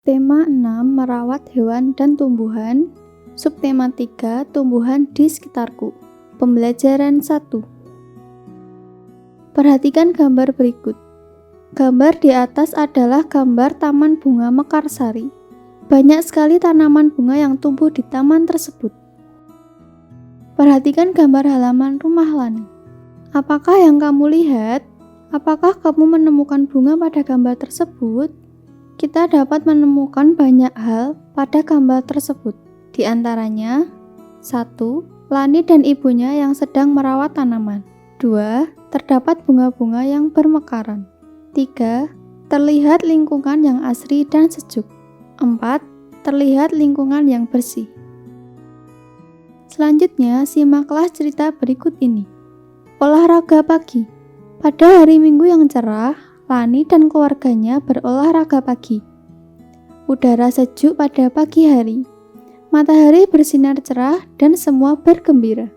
Tema 6 merawat hewan dan tumbuhan. Subtema 3 tumbuhan di sekitarku. Pembelajaran 1. Perhatikan gambar berikut. Gambar di atas adalah gambar taman bunga Mekarsari. Banyak sekali tanaman bunga yang tumbuh di taman tersebut. Perhatikan gambar halaman rumah Lani. Apakah yang kamu lihat? Apakah kamu menemukan bunga pada gambar tersebut? Kita dapat menemukan banyak hal pada gambar tersebut. Di antaranya, 1. Lani dan ibunya yang sedang merawat tanaman. 2. Terdapat bunga-bunga yang bermekaran. 3. Terlihat lingkungan yang asri dan sejuk. 4. Terlihat lingkungan yang bersih. Selanjutnya, simaklah cerita berikut ini. Olahraga pagi. Pada hari Minggu yang cerah, Lani dan keluarganya berolahraga pagi. Udara sejuk pada pagi hari. Matahari bersinar cerah dan semua bergembira.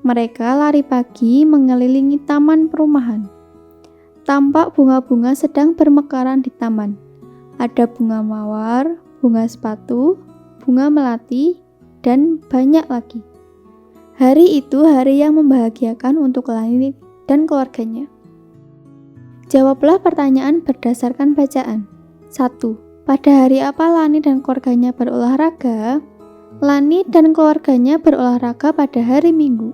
Mereka lari pagi mengelilingi taman perumahan. Tampak bunga-bunga sedang bermekaran di taman. Ada bunga mawar, bunga sepatu, bunga melati, dan banyak lagi. Hari itu hari yang membahagiakan untuk Lani dan keluarganya. Jawablah pertanyaan berdasarkan bacaan. 1. Pada hari apa Lani dan keluarganya berolahraga? Lani dan keluarganya berolahraga pada hari Minggu.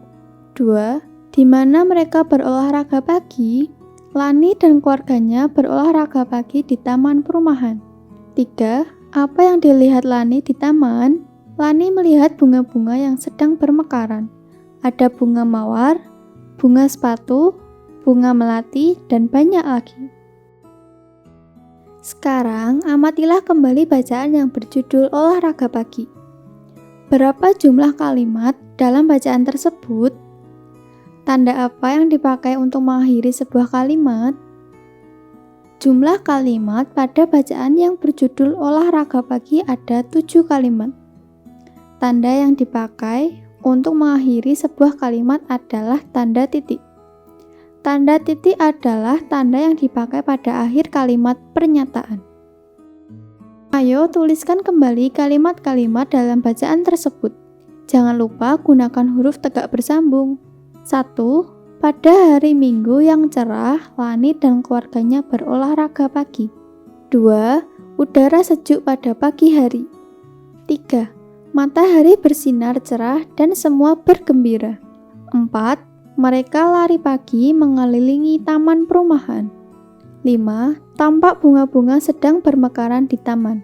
2. Di mana mereka berolahraga pagi? Lani dan keluarganya berolahraga pagi di taman perumahan. 3. Apa yang dilihat Lani di taman? Lani melihat bunga-bunga yang sedang bermekaran. Ada bunga mawar, bunga sepatu, bunga melati, dan banyak lagi. Sekarang, amatilah kembali bacaan yang berjudul olahraga pagi. Berapa jumlah kalimat dalam bacaan tersebut? Tanda apa yang dipakai untuk mengakhiri sebuah kalimat? Jumlah kalimat pada bacaan yang berjudul olahraga pagi ada 7 kalimat. Tanda yang dipakai untuk mengakhiri sebuah kalimat adalah tanda titik. Tanda titik adalah tanda yang dipakai pada akhir kalimat pernyataan. Ayo tuliskan kembali kalimat-kalimat dalam bacaan tersebut. Jangan lupa gunakan huruf tegak bersambung. 1. Pada hari Minggu yang cerah, Lani dan keluarganya berolahraga pagi. 2. Udara sejuk pada pagi hari. 3. Matahari bersinar cerah dan semua bergembira. 4. Mereka lari pagi mengelilingi taman perumahan. 5. Tampak bunga-bunga sedang bermekaran di taman.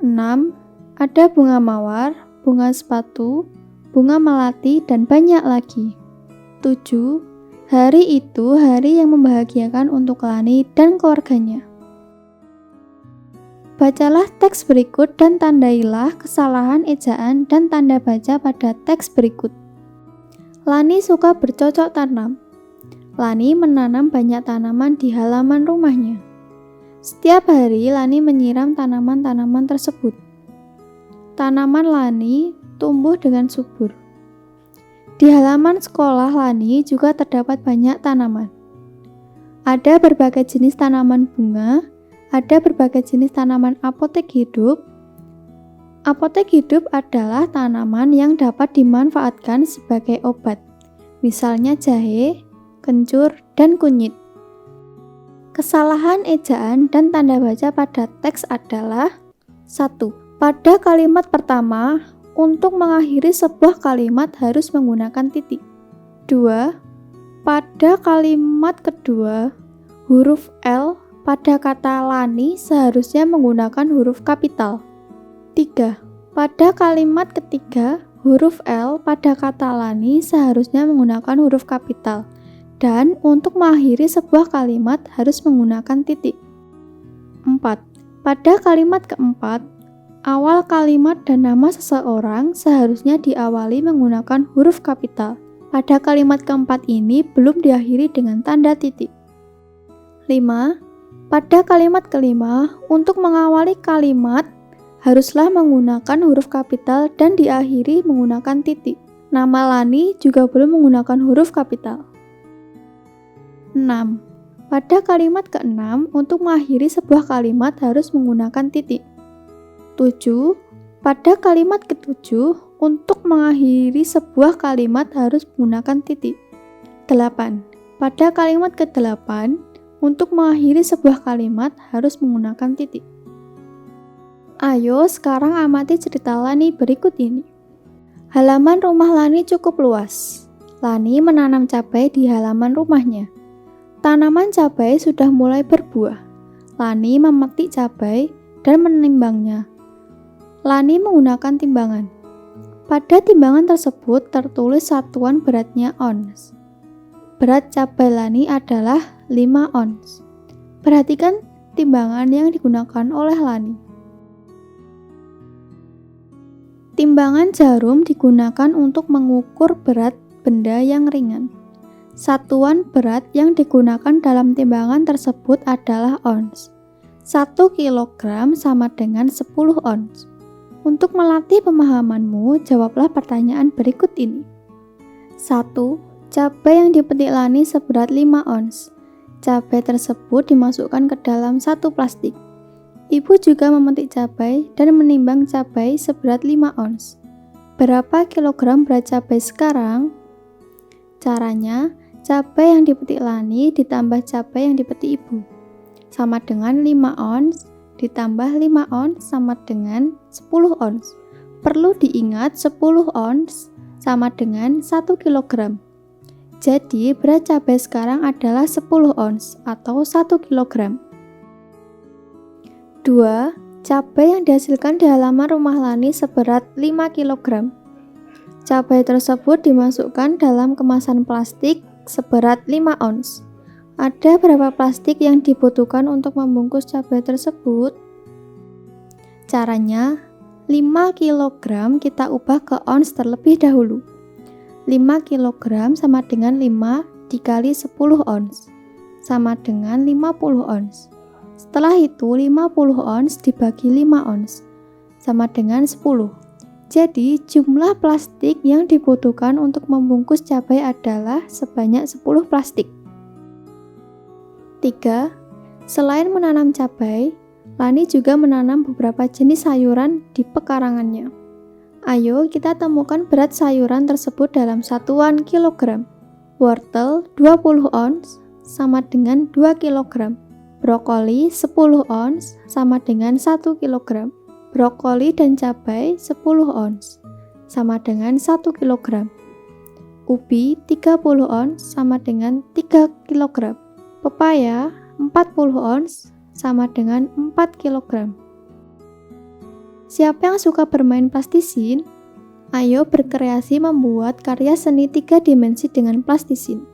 6. Ada bunga mawar, bunga sepatu, bunga melati, dan banyak lagi. 7. Hari itu hari yang membahagiakan untuk Lani dan keluarganya. Bacalah teks berikut dan tandailah kesalahan ejaan dan tanda baca pada teks berikut. Lani suka bercocok tanam. Lani menanam banyak tanaman di halaman rumahnya. Setiap hari Lani menyiram tanaman-tanaman tersebut. Tanaman Lani tumbuh dengan subur. Di halaman sekolah Lani juga terdapat banyak tanaman. Ada berbagai jenis tanaman bunga. Ada berbagai jenis tanaman apotek hidup. Apotek hidup adalah tanaman yang dapat dimanfaatkan sebagai obat, misalnya jahe, kencur, dan kunyit. Kesalahan ejaan dan tanda baca pada teks adalah 1. Pada kalimat pertama, untuk mengakhiri sebuah kalimat harus menggunakan titik. 2. Pada kalimat kedua, huruf L pada kata Lani seharusnya menggunakan huruf kapital. 3. Pada kalimat ketiga, huruf L pada kata Lani seharusnya menggunakan huruf kapital. Dan untuk mengakhiri sebuah kalimat harus menggunakan titik. 4. Pada kalimat keempat, awal kalimat dan nama seseorang seharusnya diawali menggunakan huruf kapital. Pada kalimat keempat ini belum diakhiri dengan tanda titik. 5. Pada kalimat kelima, untuk mengawali kalimat, haruslah menggunakan huruf kapital dan diakhiri menggunakan titik. Nama Lani juga belum menggunakan huruf kapital. 6. Pada kalimat ke-6, untuk mengakhiri sebuah kalimat harus menggunakan titik. 7. Pada kalimat ketujuh, untuk mengakhiri sebuah kalimat harus menggunakan titik. 8. Pada kalimat ke-8, untuk mengakhiri sebuah kalimat harus menggunakan titik. Ayo sekarang amati cerita Lani berikut ini. Halaman rumah Lani cukup luas. Lani menanam cabai di halaman rumahnya. Tanaman cabai sudah mulai berbuah. Lani memetik cabai dan menimbangnya. Lani menggunakan timbangan. Pada timbangan tersebut tertulis satuan beratnya ons. Berat cabai Lani adalah 5 ons. Perhatikan timbangan yang digunakan oleh Lani. Timbangan jarum digunakan untuk mengukur berat benda yang ringan. Satuan berat yang digunakan dalam timbangan tersebut adalah ons. 1 kilogram sama dengan 10 ons. Untuk melatih pemahamanmu, jawablah pertanyaan berikut ini. 1. Cabai yang dipetik Lani seberat 5 ons. Cabai tersebut dimasukkan ke dalam satu plastik. Ibu juga memetik cabai dan menimbang cabai seberat 5 ons. Berapa kilogram berat cabai sekarang? Caranya, cabai yang dipetik Lani ditambah cabai yang dipetik ibu. Sama dengan 5 ons, ditambah 5 ons sama dengan 10 ons. Perlu diingat 10 ons sama dengan 1 kilogram. Jadi, berat cabai sekarang adalah 10 ons atau 1 kilogram. 2. Cabai yang dihasilkan di halaman rumah Lani seberat 5 kilogram. Cabai tersebut dimasukkan dalam kemasan plastik seberat 5 ons. Ada berapa plastik yang dibutuhkan untuk membungkus cabai tersebut? Caranya, 5 kilogram kita ubah ke ons terlebih dahulu. 5 kilogram sama dengan 5 dikali 10 ons, sama dengan 50 ons. Setelah itu 50 ons dibagi 5 ons, sama dengan 10. Jadi, jumlah plastik yang dibutuhkan untuk membungkus cabai adalah sebanyak 10 plastik. 3. Selain menanam cabai, Lani juga menanam beberapa jenis sayuran di pekarangannya. Ayo kita temukan berat sayuran tersebut dalam satuan kilogram. Wortel 20 ons sama dengan 2 kilogram. Brokoli 10 ons sama dengan 1 kilogram. Brokoli dan cabai 10 ons sama dengan 1 kilogram. Ubi 30 ons sama dengan 3 kilogram. Pepaya 40 ons sama dengan 4 kilogram. Siapa yang suka bermain plastisin? Ayo berkreasi membuat karya seni 3 dimensi dengan plastisin.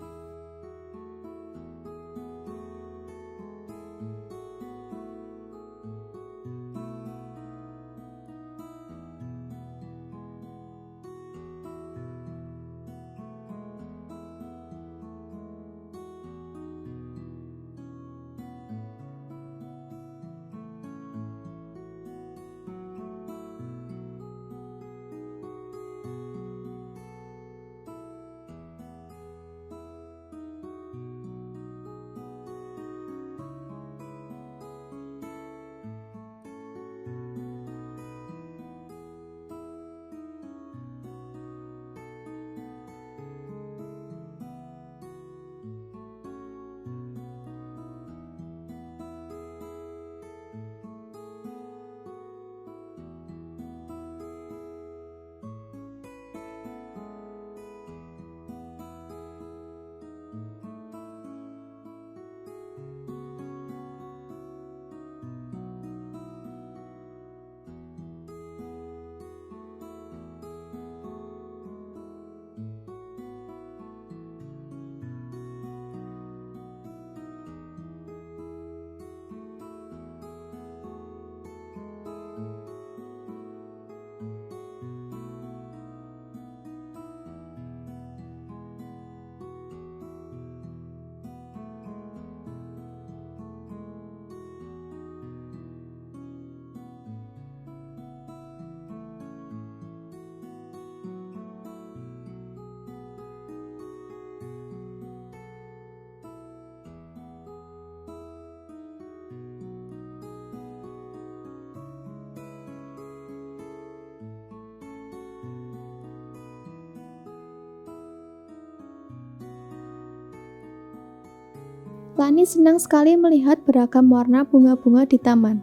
Lani senang sekali melihat beragam warna bunga-bunga di taman.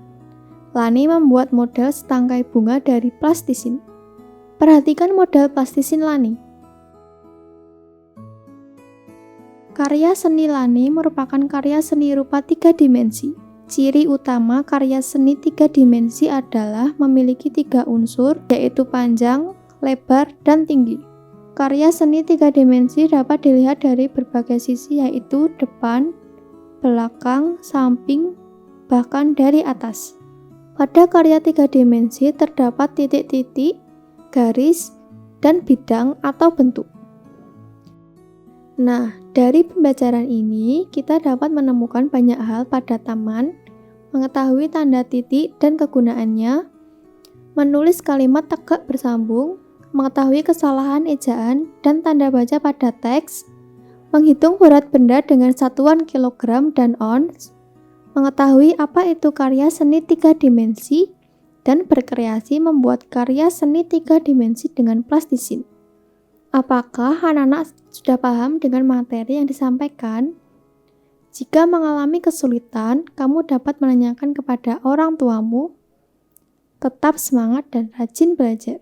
Lani membuat model setangkai bunga dari plastisin. Perhatikan model plastisin Lani. Karya seni Lani merupakan karya seni rupa 3 dimensi. Ciri utama karya seni 3 dimensi adalah memiliki 3 unsur, yaitu panjang, lebar, dan tinggi. Karya seni 3 dimensi dapat dilihat dari berbagai sisi, yaitu depan, belakang, samping, bahkan dari atas. Pada karya 3 dimensi terdapat titik-titik, garis, dan bidang atau bentuk. Nah, dari pembelajaran ini kita dapat menemukan banyak hal pada taman, mengetahui tanda titik dan kegunaannya, menulis kalimat tegak bersambung, mengetahui kesalahan ejaan dan tanda baca pada teks, menghitung berat benda dengan satuan kilogram dan ons, mengetahui apa itu karya seni 3 dimensi, dan berkreasi membuat karya seni 3 dimensi dengan plastisin. Apakah anak-anak sudah paham dengan materi yang disampaikan? Jika mengalami kesulitan, kamu dapat menanyakan kepada orang tuamu. Tetap semangat dan rajin belajar.